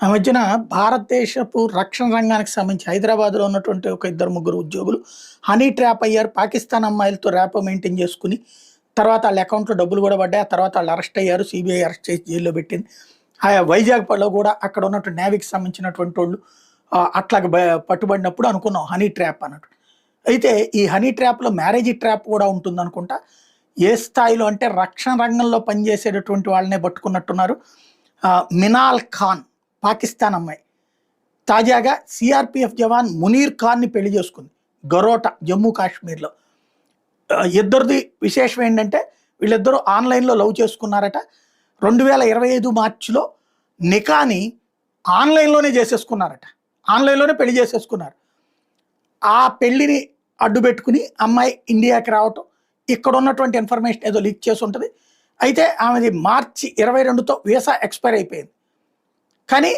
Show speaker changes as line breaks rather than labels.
ఆ మధ్యన భారతదేశపు రక్షణ రంగానికి సంబంధించి హైదరాబాద్‌లో ఉన్నటువంటి ఒక ఇద్దరు, ముగ్గురు ఉద్యోగులు హనీ ట్రాప్ అయ్యారు. పాకిస్తాన్ అమ్మాయిలతో ర్యాపో మెయింటైన్ చేసుకొని, తర్వాత ఆళ్ళ అకౌంట్‌లో డబ్బులు గూడా పడ్డాయి. ఆ తర్వాత ఆళ్ళు అరెస్ట్ అయ్యారు. సీబీఐ అరెస్ట్ చేసి జైల్‌లో పెట్టింది. వైజాగ్‌లో గూడా అక్కడ ఉన్నటువంటి నేవీకి సంబంధించినటువంటోళ్ళు అట్లాగా పట్టుబడినప్పుడు అనుకున్నాం హనీ ట్రాప్ అన్నట్టు. అయితే ఈ హనీ ట్రాప్‌లో మ్యారేజీ ట్రాప్ కూడా ఉంటుందనుకుంటా. ఏ స్థాయిలో అంటే రక్షణ రంగంలో పనిచేసేటటువంటి వాళ్ళనే పట్టుకున్నట్టున్నారు. మినాల్ ఖాన్ పాకిస్తాన్ అమ్మాయి. తాజాగా సీఆర్‌పీఎఫ్ జవాన్ మునీర్ ఖాన్‌ని పెళ్లి చేసుకుంది. గరోటా జమ్మూ కాశ్మీర్‌లో. ఇద్దరిది విశేషం ఏంటంటే వీళ్ళిద్దరూ ఆన్‌లైన్‌లో లవ్ చేసుకున్నారట. 2025 మార్చిలో నికాని ఆన్‌లైన్‌లోనే చేసేసుకున్నారట. ఆన్‌లైన్‌లోనే పెళ్లి చేసేసుకున్నారు. ఆ పెళ్లిని అడ్డుపెట్టుకుని అమ్మాయి ఇండియాకి రావటం, ఇక్కడ ఉన్నటువంటి ఇన్ఫర్మేషన్ ఏదో లీక్ చేసి ఉంటది. అయితే ఆమెది మార్చి 22తో వీసా ఎక్స్‌పైర్ అయిపోయింది. కానీ